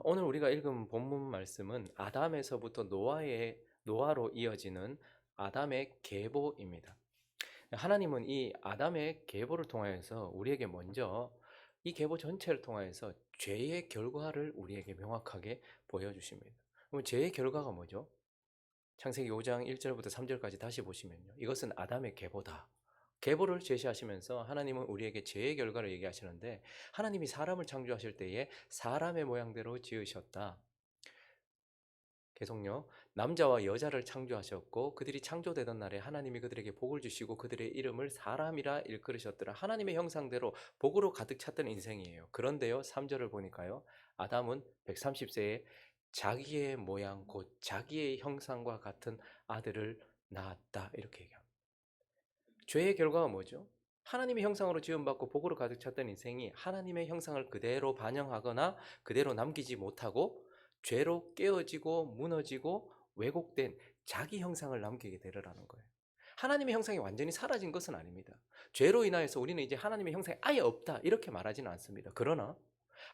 오늘 우리가 읽은 본문 말씀은 아담에서부터 노아로 이어지는 아담의 계보입니다. 하나님은 이 아담의 계보를 통하여서 우리에게 먼저 이 계보 전체를 통하여서 죄의 결과를 우리에게 명확하게 보여주십니다. 그럼 죄의 결과가 뭐죠? 창세기 5장 1절부터 3절까지 다시 보시면요. 이것은 아담의 계보다. 계보를 제시하시면서 하나님은 우리에게 죄의 결과를 얘기하시는데, 하나님이 사람을 창조하실 때에 사람의 모양대로 지으셨다. 계속요. 남자와 여자를 창조하셨고 그들이 창조되던 날에 하나님이 그들에게 복을 주시고 그들의 이름을 사람이라 일컬으셨더라. 하나님의 형상대로 복으로 가득 찼던 인생이에요. 그런데요, 3절을 보니까요. 아담은 130세에 자기의 모양 곧 자기의 형상과 같은 아들을 낳았다. 이렇게 얘기합니다. 죄의 결과가 뭐죠? 하나님의 형상으로 지음받고 복으로 가득 찼던 인생이 하나님의 형상을 그대로 반영하거나 그대로 남기지 못하고 죄로 깨어지고 무너지고 왜곡된 자기 형상을 남기게 되더라는 거예요. 하나님의 형상이 완전히 사라진 것은 아닙니다. 죄로 인하여서 우리는 이제 하나님의 형상이 아예 없다 이렇게 말하지는 않습니다. 그러나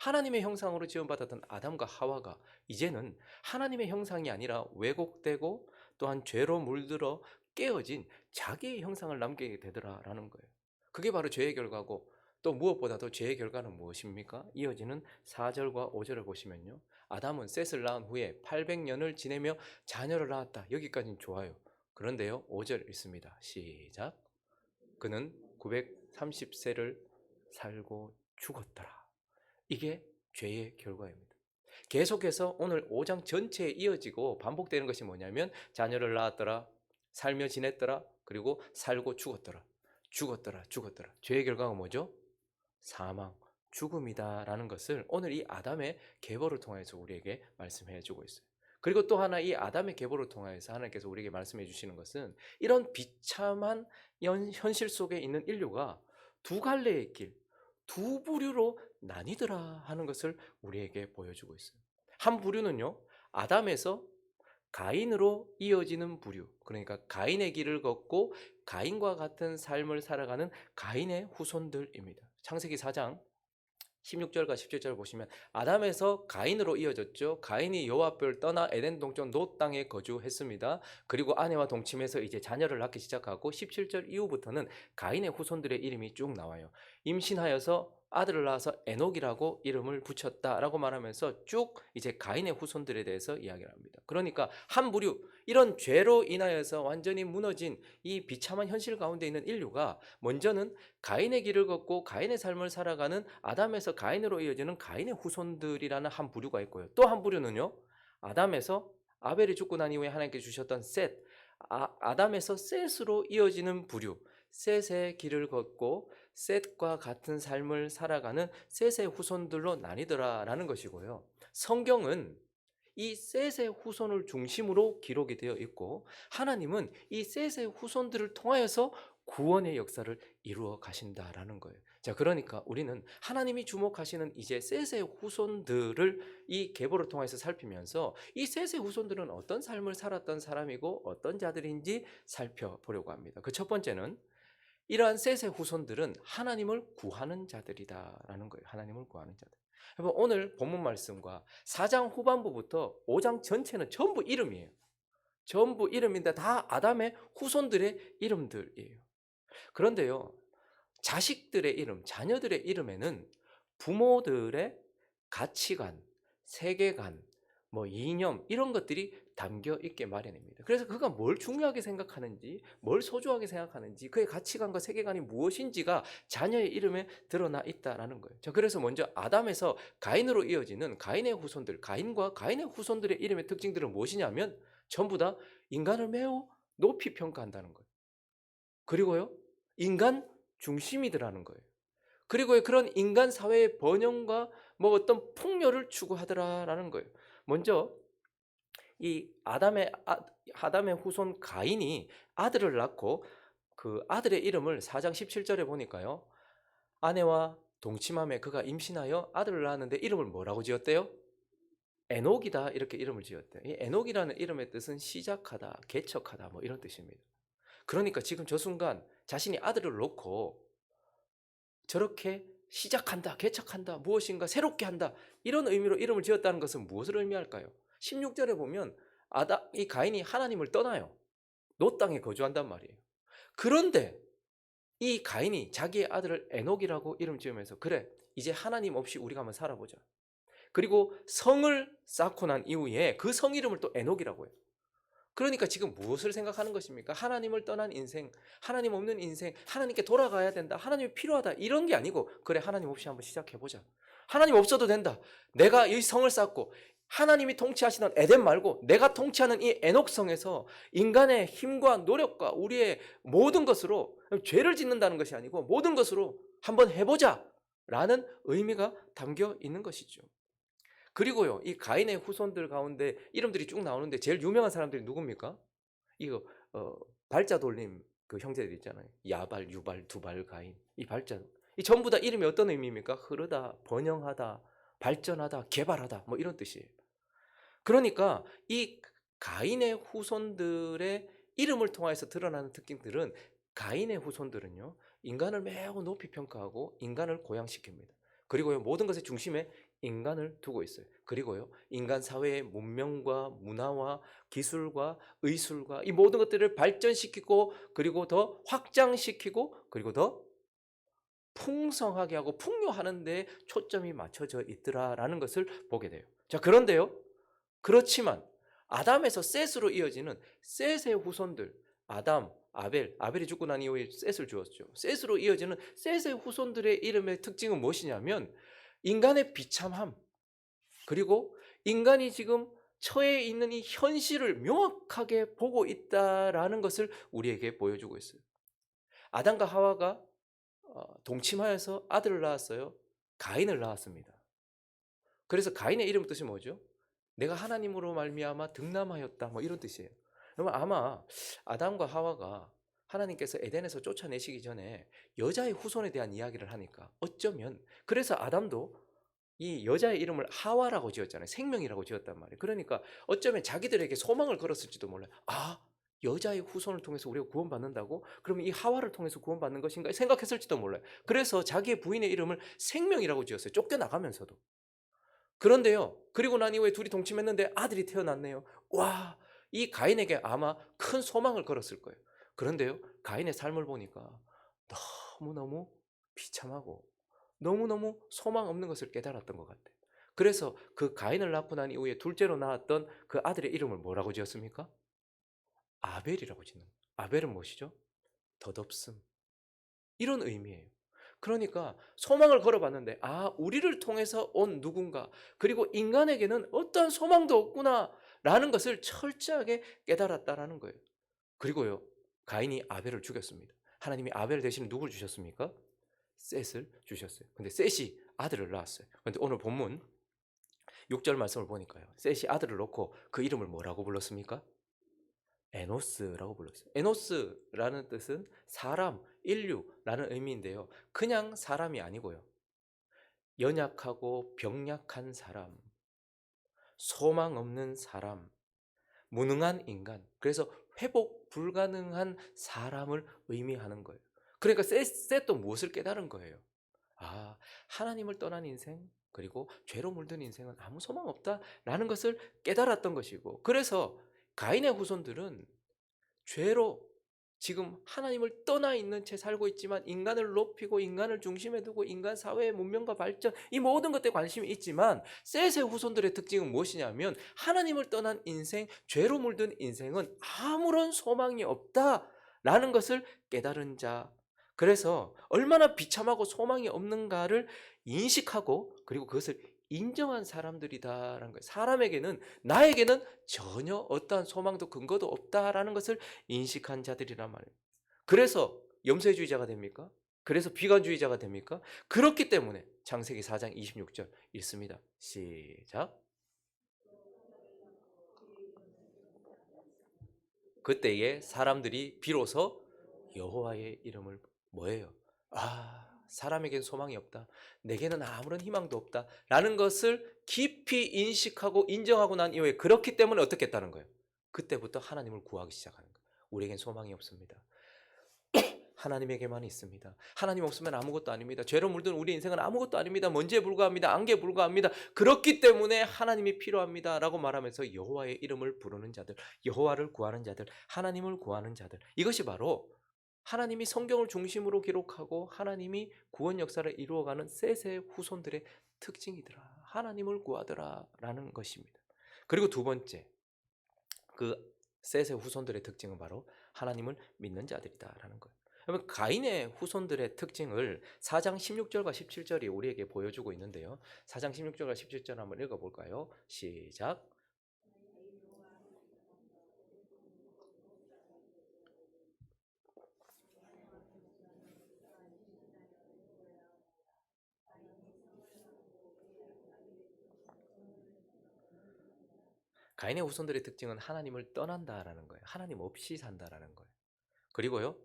하나님의 형상으로 지음받았던 아담과 하와가 이제는 하나님의 형상이 아니라 왜곡되고 또한 죄로 물들어 깨어진 자기의 형상을 남기게 되더라라는 거예요. 그게 바로 죄의 결과고, 또 무엇보다도 죄의 결과는 무엇입니까? 이어지는 4절과 5절을 보시면요. 아담은 셋을 낳은 후에 800년을 지내며 자녀를 낳았다. 여기까지는 좋아요. 그런데요, 5절 있습니다. 시작. 그는 930세를 살고 죽었더라. 이게 죄의 결과입니다. 계속해서 오늘 5장 전체에 이어지고 반복되는 것이 뭐냐면 자녀를 낳았더라, 살며 지냈더라, 그리고 살고 죽었더라. 죽었더라, 죽었더라. 죄의 결과가 뭐죠? 사망, 죽음이다라는 것을 오늘 이 아담의 계보를 통해서 우리에게 말씀해 주고 있어요. 그리고 또 하나 이 아담의 계보를 통해서 하나님께서 우리에게 말씀해 주시는 것은 이런 비참한 현실 속에 있는 인류가 두 갈래의 길, 두 부류로 나뉘더라 하는 것을 우리에게 보여주고 있어요. 한 부류는요, 아담에서 가인으로 이어지는 부류, 그러니까 가인의 길을 걷고 가인과 같은 삶을 살아가는 가인의 후손들입니다. 창세기 4장 16절과 17절 보시면 아담에서 가인으로 이어졌죠. 가인이 여호와 앞을 떠나 에덴 동쪽 노 땅에 거주했습니다. 그리고 아내와 동침해서 이제 자녀를 낳기 시작하고 17절 이후부터는 가인의 후손들의 이름이 쭉 나와요. 임신하여서 아들을 낳아서 에녹이라고 이름을 붙였다라고 말하면서 쭉 이제 가인의 후손들에 대해서 이야기를 합니다. 그러니까 한 부류, 이런 죄로 인하여서 완전히 무너진 이 비참한 현실 가운데 있는 인류가 먼저는 가인의 길을 걷고 가인의 삶을 살아가는 아담에서 가인으로 이어지는 가인의 후손들이라는 한 부류가 있고요. 또 한 부류는요, 아담에서 아벨이 죽고 난 이후에 하나님께 주셨던 셋, 아담에서 셋으로 이어지는 부류, 셋의 길을 걷고 셋과 같은 삶을 살아가는 셋의 후손들로 나뉘더라라는 것이고요. 성경은 이 셋의 후손을 중심으로 기록이 되어 있고 하나님은 이 셋의 후손들을 통하여서 구원의 역사를 이루어 가신다라는 거예요. 자, 그러니까 우리는 하나님이 주목하시는 이제 셋의 후손들을 이 계보를 통해서 살피면서 이 셋의 후손들은 어떤 삶을 살았던 사람이고 어떤 자들인지 살펴보려고 합니다. 그 첫 번째는 이러한 셋의 후손들은 하나님을 구하는 자들이다라는 거예요. 하나님을 구하는 자들. 여러분, 오늘 본문 말씀과 4장 후반부부터 5장 전체는 전부 이름이에요. 전부 이름인데 다 아담의 후손들의 이름들이에요. 그런데요, 자식들의 이름, 자녀들의 이름에는 부모들의 가치관, 세계관, 이념 이런 것들이 담겨 있게 마련입니다. 그래서 그가 뭘 중요하게 생각하는지, 뭘 소중하게 생각하는지, 그의 가치관과 세계관이 무엇인지가 자녀의 이름에 드러나 있다라는 거예요. 자, 그래서 먼저 아담에서 가인으로 이어지는 가인의 후손들, 가인과 가인의 후손들의 이름의 특징들은 무엇이냐면 전부 다 인간을 매우 높이 평가한다는 거예요. 그리고요, 인간 중심이더라는 거예요. 그리고 그런 인간 사회의 번영과 어떤 풍요를 추구하더라라는 거예요. 먼저 이 아담의 후손 가인이 아들을 낳고 그 아들의 이름을 4장 17절에 보니까요. 아내와 동침함에 그가 임신하여 아들을 낳았는데 이름을 뭐라고 지었대요? 에녹이다 이렇게 이름을 지었대요. 이 에녹이라는 이름의 뜻은 시작하다, 개척하다 이런 뜻입니다. 그러니까 지금 저 순간 자신이 아들을 놓고 저렇게 시작한다, 개척한다, 무엇인가 새롭게 한다 이런 의미로 이름을 지었다는 것은 무엇을 의미할까요? 16절에 보면 이 가인이 하나님을 떠나요. 노 땅에 거주한단 말이에요. 그런데 이 가인이 자기의 아들을 에녹이라고 이름 지으면서 그래 이제 하나님 없이 우리가 한번 살아보자. 그리고 성을 쌓고 난 이후에 그 성 이름을 또 에녹이라고 해요. 그러니까 지금 무엇을 생각하는 것입니까? 하나님을 떠난 인생, 하나님 없는 인생, 하나님께 돌아가야 된다, 하나님이 필요하다 이런 게 아니고 그래 하나님 없이 한번 시작해보자. 하나님 없어도 된다. 내가 이 성을 쌓고 하나님이 통치하시는 에덴 말고 내가 통치하는 이 에녹성에서 인간의 힘과 노력과 우리의 모든 것으로 죄를 짓는다는 것이 아니고 모든 것으로 한번 해보자 라는 의미가 담겨 있는 것이죠. 그리고요, 이 가인의 후손들 가운데 이름들이 쭉 나오는데 제일 유명한 사람들이 누굽니까? 이거 발자 돌림 그 형제들 있잖아요. 야발, 유발, 두발, 가인. 이 발자. 이 전부 다 이름이 어떤 의미입니까? 흐르다, 번영하다, 발전하다, 개발하다 뭐 이런 뜻이에요. 그러니까 이 가인의 후손들의 이름을 통해서 드러나는 특징들은 가인의 후손들은요. 인간을 매우 높이 평가하고 인간을 고양시킵니다. 그리고요. 모든 것의 중심에 인간을 두고 있어요. 그리고요. 인간 사회의 문명과 문화와 기술과 의술과 이 모든 것들을 발전시키고 그리고 더 확장시키고 그리고 더 풍성하게 하고 풍요하는 데 초점이 맞춰져 있더라라는 것을 보게 돼요. 자, 그런데요. 그렇지만 아담에서 셋으로 이어지는 셋의 후손들 아담, 아벨이 죽고 난 이후에 셋을 주었죠. 셋으로 이어지는 셋의 후손들의 이름의 특징은 무엇이냐면 인간의 비참함 그리고 인간이 지금 처해 있는 이 현실을 명확하게 보고 있다라는 것을 우리에게 보여주고 있어요. 아담과 하와가 동침하여서 아들을 낳았어요. 가인을 낳았습니다. 그래서 가인의 이름 뜻이 뭐죠? 내가 하나님으로 말미암아 득남하였다 뭐 이런 뜻이에요. 그러면 아마 아담과 하와가 하나님께서 에덴에서 쫓아내시기 전에 여자의 후손에 대한 이야기를 하니까 어쩌면 그래서 아담도 이 여자의 이름을 하와라고 지었잖아요. 생명이라고 지었단 말이에요. 그러니까 어쩌면 자기들에게 소망을 걸었을지도 몰라요. 아, 여자의 후손을 통해서 우리가 구원받는다고? 그러면 이 하와를 통해서 구원받는 것인가 생각했을지도 몰라요. 그래서 자기의 부인의 이름을 생명이라고 지었어요. 쫓겨나가면서도. 그런데요. 그리고 난 이후에 둘이 동침했는데 아들이 태어났네요. 와, 이 가인에게 아마 큰 소망을 걸었을 거예요. 그런데요. 가인의 삶을 보니까 너무너무 비참하고 너무너무 소망 없는 것을 깨달았던 것 같아요. 그래서 그 가인을 낳고 난 이후에 둘째로 낳았던 그 아들의 이름을 뭐라고 지었습니까? 아벨이라고 짓는 거예요. 아벨은 무엇이죠? 덧없음. 이런 의미예요. 그러니까 소망을 걸어봤는데 우리를 통해서 온 누군가 그리고 인간에게는 어떠한 소망도 없구나라는 것을 철저하게 깨달았다라는 거예요. 그리고요. 가인이 아벨을 죽였습니다. 하나님이 아벨 대신 누굴 주셨습니까? 셋을 주셨어요. 근데 셋이 아들을 낳았어요. 근데 오늘 본문 6절 말씀을 보니까요. 셋이 아들을 놓고 그 이름을 뭐라고 불렀습니까? 에노스라고 불렀어요. 에노스라는 뜻은 사람, 인류라는 의미인데요. 그냥 사람이 아니고요. 연약하고 병약한 사람, 소망 없는 사람, 무능한 인간. 그래서 회복 불가능한 사람을 의미하는 거예요. 그러니까 셋도 무엇을 깨달은 거예요? 하나님을 떠난 인생, 그리고 죄로 물든 인생은 아무 소망 없다라는 것을 깨달았던 것이고, 그래서 가인의 후손들은 죄로 지금 하나님을 떠나 있는 채 살고 있지만 인간을 높이고 인간을 중심에 두고 인간 사회의 문명과 발전 이 모든 것에 관심이 있지만 셋의 후손들의 특징은 무엇이냐면 하나님을 떠난 인생, 죄로 물든 인생은 아무런 소망이 없다라는 것을 깨달은 자. 그래서 얼마나 비참하고 소망이 없는가를 인식하고 그리고 그것을 인정한 사람들이다라는 거예요. 사람에게는 나에게는 전혀 어떠한 소망도 근거도 없다라는 것을 인식한 자들이란 말이에요. 그래서 염세주의자가 됩니까? 그래서 비관주의자가 됩니까? 그렇기 때문에 창세기 4장 26절 읽습니다. 시작. 그때에 사람들이 비로소 여호와의 이름을 뭐예요? 사람에겐 소망이 없다. 내게는 아무런 희망도 없다. 라는 것을 깊이 인식하고 인정하고 난 이후에 그렇기 때문에 어떻게 했다는 거예요? 그때부터 하나님을 구하기 시작하는 거예요. 우리에겐 소망이 없습니다. 하나님에게만 있습니다. 하나님 없으면 아무것도 아닙니다. 죄로 물든 우리 인생은 아무것도 아닙니다. 먼지에 불과합니다. 안개에 불과합니다. 그렇기 때문에 하나님이 필요합니다. 라고 말하면서 여호와의 이름을 부르는 자들, 여호와를 구하는 자들, 하나님을 구하는 자들, 이것이 바로 하나님이 성경을 중심으로 기록하고 하나님이 구원 역사를 이루어가는 셋의 후손들의 특징이더라. 하나님을 구하더라 라는 것입니다. 그리고 두 번째, 그 셋의 후손들의 특징은 바로 하나님을 믿는 자들이다라는 거예요. 그러면 가인의 후손들의 특징을 4장 16절과 17절이 우리에게 보여주고 있는데요. 4장 16절과 17절 한번 읽어볼까요? 시작. 가인의 후손들의 특징은 하나님을 떠난다라는 거예요. 하나님 없이 산다라는 거예요. 그리고요,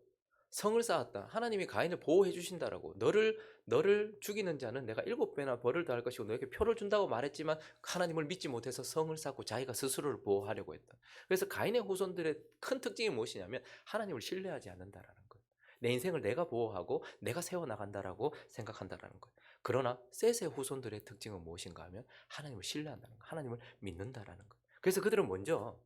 성을 쌓았다. 하나님이 가인을 보호해 주신다라고. 너를 죽이는 자는 내가 7배나 벌을 더할 것이고 너에게 표를 준다고 말했지만 하나님을 믿지 못해서 성을 쌓고 자기가 스스로를 보호하려고 했다. 그래서 가인의 후손들의 큰 특징이 무엇이냐면 하나님을 신뢰하지 않는다라는 거예요. 내 인생을 내가 보호하고 내가 세워나간다라고 생각한다라는 거예요. 그러나 셋의 후손들의 특징은 무엇인가 하면 하나님을 신뢰한다는 거예요. 하나님을 믿는다라는 거예요. 그래서 그들은 먼저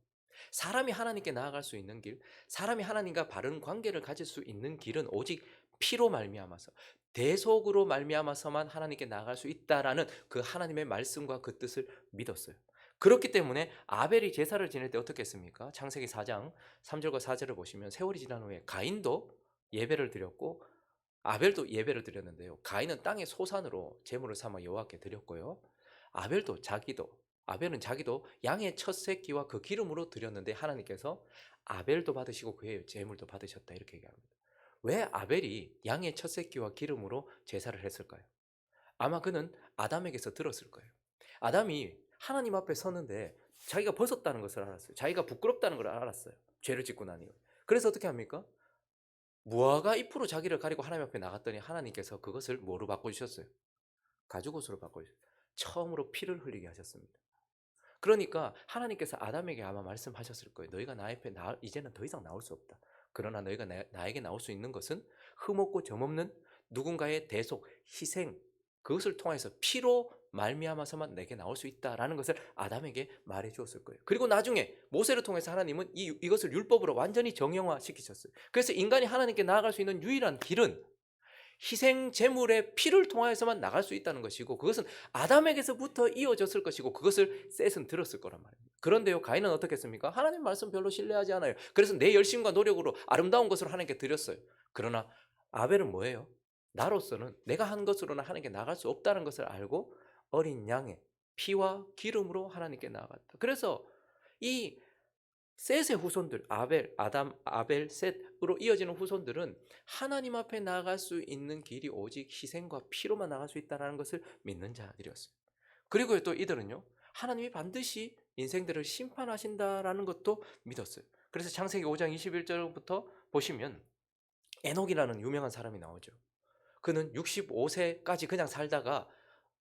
사람이 하나님께 나아갈 수 있는 길, 사람이 하나님과 바른 관계를 가질 수 있는 길은 오직 피로 말미암아서, 대속으로 말미암아서만 하나님께 나아갈 수 있다라는 그 하나님의 말씀과 그 뜻을 믿었어요. 그렇기 때문에 아벨이 제사를 지낼 때 어떻게 했습니까? 창세기 4장 3절과 4절을 보시면 세월이 지난 후에 가인도 예배를 드렸고 아벨도 예배를 드렸는데요. 가인은 땅의 소산으로 제물을 삼아 여호와께 드렸고요. 아벨은 자기도 양의 첫 새끼와 그 기름으로 드렸는데 하나님께서 아벨도 받으시고 그의 제물도 받으셨다 이렇게 얘기합니다. 왜 아벨이 양의 첫 새끼와 기름으로 제사를 했을까요? 아마 그는 아담에게서 들었을 거예요. 아담이 하나님 앞에 섰는데 자기가 벗었다는 것을 알았어요. 자기가 부끄럽다는 걸 알았어요. 죄를 짓고 나니. 그래서 어떻게 합니까? 무화과 잎으로 자기를 가리고 하나님 앞에 나갔더니 하나님께서 그것을 뭐로 바꿔주셨어요? 가죽옷으로 바꿔주셨어요. 처음으로 피를 흘리게 하셨습니다. 그러니까 하나님께서 아담에게 아마 말씀하셨을 거예요. 너희가 나 앞에 이제는 더 이상 나올 수 없다. 그러나 너희가 나에게 나올 수 있는 것은 흠없고 점없는 누군가의 대속, 희생, 그것을 통해서 피로 말미암아서만 내게 나올 수 있다라는 것을 아담에게 말해 주었을 거예요. 그리고 나중에 모세를 통해서 하나님은 이것을 율법으로 완전히 정형화시키셨어요. 그래서 인간이 하나님께 나아갈 수 있는 유일한 길은 희생 제물의 피를 통하여서만 나갈 수 있다는 것이고 그것은 아담에게서부터 이어졌을 것이고 그것을 셋은 들었을 거란 말입니다. 그런데요, 가인은 어떻게 했습니까? 하나님 말씀 별로 신뢰하지 않아요. 그래서 내 열심과 노력으로 아름다운 것으로 하나님께 드렸어요. 그러나 아벨은 뭐예요? 나로서는 내가 한 것으로는 하나님께 나갈 수 없다는 것을 알고 어린 양의 피와 기름으로 하나님께 나아갔다. 그래서 이 셋의 후손들, 아벨, 셋으로 이어지는 후손들은 하나님 앞에 나아갈 수 있는 길이 오직 희생과 피로만 나갈 수 있다는 것을 믿는 자들이었어요. 그리고 또 이들은요, 하나님이 반드시 인생들을 심판하신다라는 것도 믿었어요. 그래서 창세기 5장 21절부터 보시면 에녹이라는 유명한 사람이 나오죠. 그는 65세까지 그냥 살다가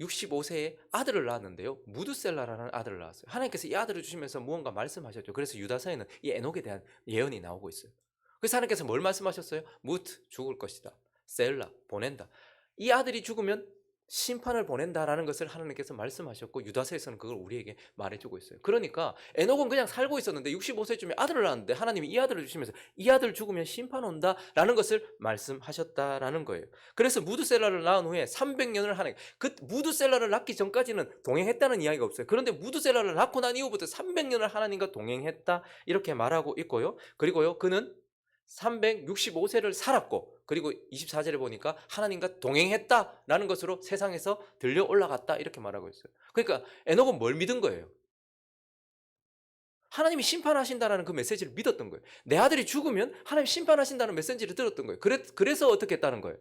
65세에 아들을 낳았는데요. 무드셀라라는 아들을 낳았어요. 하나님께서 이 아들을 주시면서 무언가 말씀하셨죠. 그래서 유다서에는 이 에녹에 대한 예언이 나오고 있어요. 그래서 하나님께서 뭘 말씀하셨어요? 무트 죽을 것이다. 셀라 보낸다. 이 아들이 죽으면 심판을 보낸다라는 것을 하나님께서 말씀하셨고 유다서에서는 그걸 우리에게 말해주고 있어요. 그러니까 에녹은 그냥 살고 있었는데 65세쯤에 아들을 낳았는데 하나님이 이 아들을 주시면서 이 아들 죽으면 심판 온다라는 것을 말씀하셨다라는 거예요. 그래서 무드셀라를 낳은 후에 300년을 그 무드셀라를 낳기 전까지는 동행했다는 이야기가 없어요. 그런데 무드셀라를 낳고 난 이후부터 300년을 하나님과 동행했다 이렇게 말하고 있고요. 그리고요, 그는 365세를 살았고 그리고 24절에 보니까 하나님과 동행했다라는 것으로 세상에서 들려 올라갔다 이렇게 말하고 있어요. 그러니까 에녹은 뭘 믿은 거예요? 하나님이 심판하신다라는 그 메시지를 믿었던 거예요. 내 아들이 죽으면 하나님 심판하신다는 메시지를 들었던 거예요. 그래서 어떻게 했다는 거예요?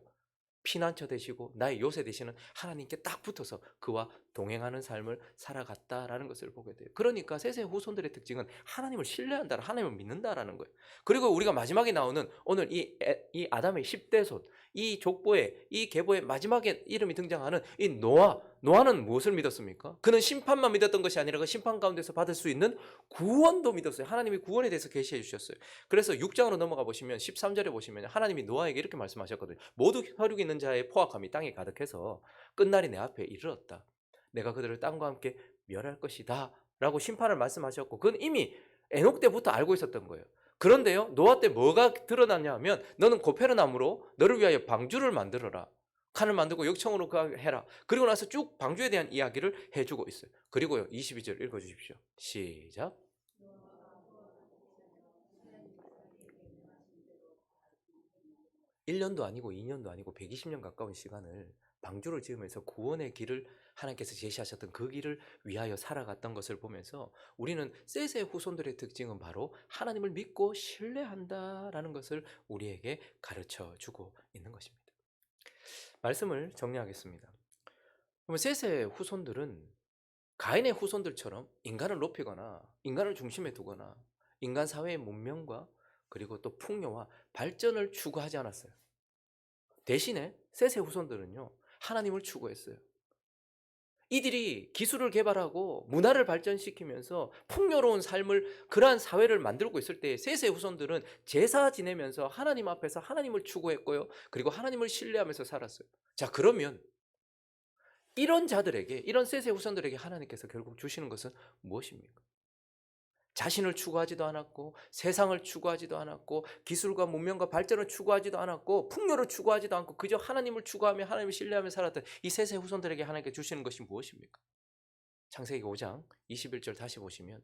피난처 되시고 나의 요새 되시는 하나님께 딱 붙어서 그와 동행하는 삶을 살아갔다라는 것을 보게 돼요. 그러니까 셋의 후손들의 특징은 하나님을 신뢰한다, 하나님을 믿는다라는 거예요. 그리고 우리가 마지막에 나오는 오늘 이 아담의 10대 손, 이 족보에, 이 계보에 마지막에 이름이 등장하는 이 노아는 무엇을 믿었습니까? 그는 심판만 믿었던 것이 아니라 그 심판 가운데서 받을 수 있는 구원도 믿었어요. 하나님이 구원에 대해서 계시해 주셨어요. 그래서 6장으로 넘어가 보시면 13절에 보시면 하나님이 노아에게 이렇게 말씀하셨거든요. 모두 혈육 있는 자의 포악함이 땅에 가득해서 끝날이 내 앞에 이르렀다. 내가 그들을 땅과 함께 멸할 것이다 라고 심판을 말씀하셨고, 그건 이미 에녹 때부터 알고 있었던 거예요. 그런데요, 노아 때 뭐가 드러났냐 하면 너는 고페르나무로 너를 위하여 방주를 만들어라. 칸을 만들고 역청으로 해라. 그리고 나서 쭉 방주에 대한 이야기를 해주고 있어요. 그리고요, 22절 읽어주십시오. 시작. 1년도 아니고 2년도 아니고 120년 가까운 시간을 방주를 지으면서 구원의 길을 하나님께서 제시하셨던 그 길을 위하여 살아갔던 것을 보면서 우리는 셋의 후손들의 특징은 바로 하나님을 믿고 신뢰한다라는 것을 우리에게 가르쳐 주고 있는 것입니다. 말씀을 정리하겠습니다. 그러면 셋의 후손들은 가인의 후손들처럼 인간을 높이거나 인간을 중심에 두거나 인간 사회의 문명과 그리고 또 풍요와 발전을 추구하지 않았어요. 대신에 셋의 후손들은요, 하나님을 추구했어요. 이들이 기술을 개발하고 문화를 발전시키면서 풍요로운 삶을, 그러한 사회를 만들고 있을 때 셋의 후손들은 제사 지내면서 하나님 앞에서 하나님을 추구했고요. 그리고 하나님을 신뢰하면서 살았어요. 자, 그러면 이런 자들에게, 이런 셋의 후손들에게 하나님께서 결국 주시는 것은 무엇입니까? 자신을 추구하지도 않았고 세상을 추구하지도 않았고 기술과 문명과 발전을 추구하지도 않았고 풍요를 추구하지도 않고 그저 하나님을 추구하며 하나님을 신뢰하며 살았던 이 셋의 후손들에게 하나님께 주시는 것이 무엇입니까? 창세기 5장 21절 다시 보시면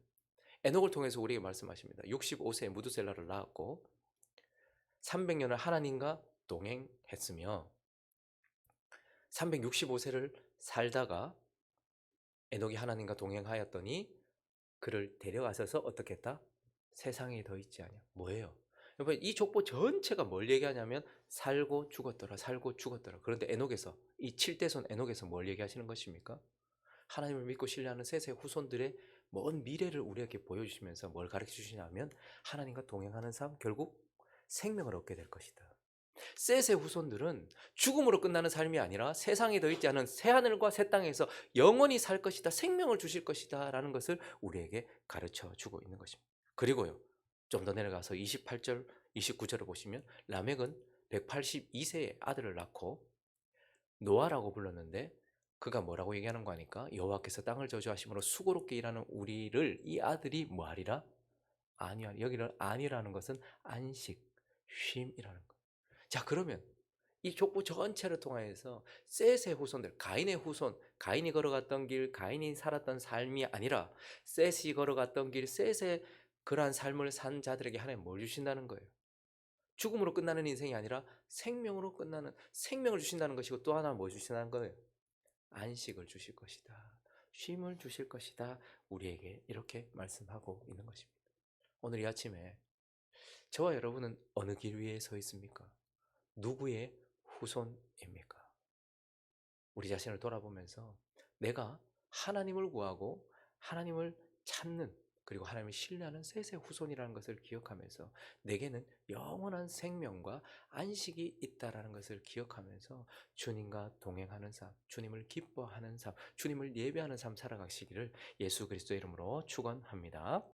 에녹을 통해서 우리에게 말씀하십니다. 65세에 무두셀라를 낳았고 300년을 하나님과 동행했으며 365세를 살다가 에녹이 하나님과 동행하였더니 그를 데려가셔서 어떻게 했다? 세상에 더 있지 않냐. 뭐예요? 여러분, 이 족보 전체가 뭘 얘기하냐면 살고 죽었더라, 살고 죽었더라. 그런데 에녹에서, 이 7대손 에녹에서 뭘 얘기하시는 것입니까? 하나님을 믿고 신뢰하는 셋의 후손들의 먼 미래를 우리에게 보여주시면서 뭘 가르쳐 주시냐면 하나님과 동행하는 삶, 결국 생명을 얻게 될 것이다. 셋의 후손들은 죽음으로 끝나는 삶이 아니라 세상에 더 있지 않은 새하늘과 새 땅에서 영원히 살 것이다, 생명을 주실 것이다 라는 것을 우리에게 가르쳐 주고 있는 것입니다. 그리고요, 좀 더 내려가서 28절 29절을 보시면 라멕은 182세에 아들을 낳고 노아라고 불렀는데 그가 뭐라고 얘기하는 거 아니까? 여호와께서 땅을 저주하심으로 수고롭게 일하는 우리를 이 아들이 뭐하리라? 안위하리. 여기는 안위라는 것은 안식, 쉼이라는 것. 자, 그러면 이 족보 전체를 통하여서 셋의 후손들, 가인의 후손, 가인이 걸어갔던 길, 가인이 살았던 삶이 아니라 셋이 걸어갔던 길, 셋의 그러한 삶을 산 자들에게 하나님 뭘 주신다는 거예요? 죽음으로 끝나는 인생이 아니라 생명으로 끝나는, 생명을 주신다는 것이고 또 하나 뭐 주신다는 거예요? 안식을 주실 것이다. 쉼을 주실 것이다. 우리에게 이렇게 말씀하고 있는 것입니다. 오늘 이 아침에 저와 여러분은 어느 길 위에 서 있습니까? 누구의 후손입니까? 우리 자신을 돌아보면서 내가 하나님을 구하고 하나님을 찾는, 그리고 하나님을 신뢰하는 셋의 후손이라는 것을 기억하면서 내게는 영원한 생명과 안식이 있다라는 것을 기억하면서 주님과 동행하는 삶, 주님을 기뻐하는 삶, 주님을 예배하는 삶 살아가시기를 예수 그리스도의 이름으로 축원합니다.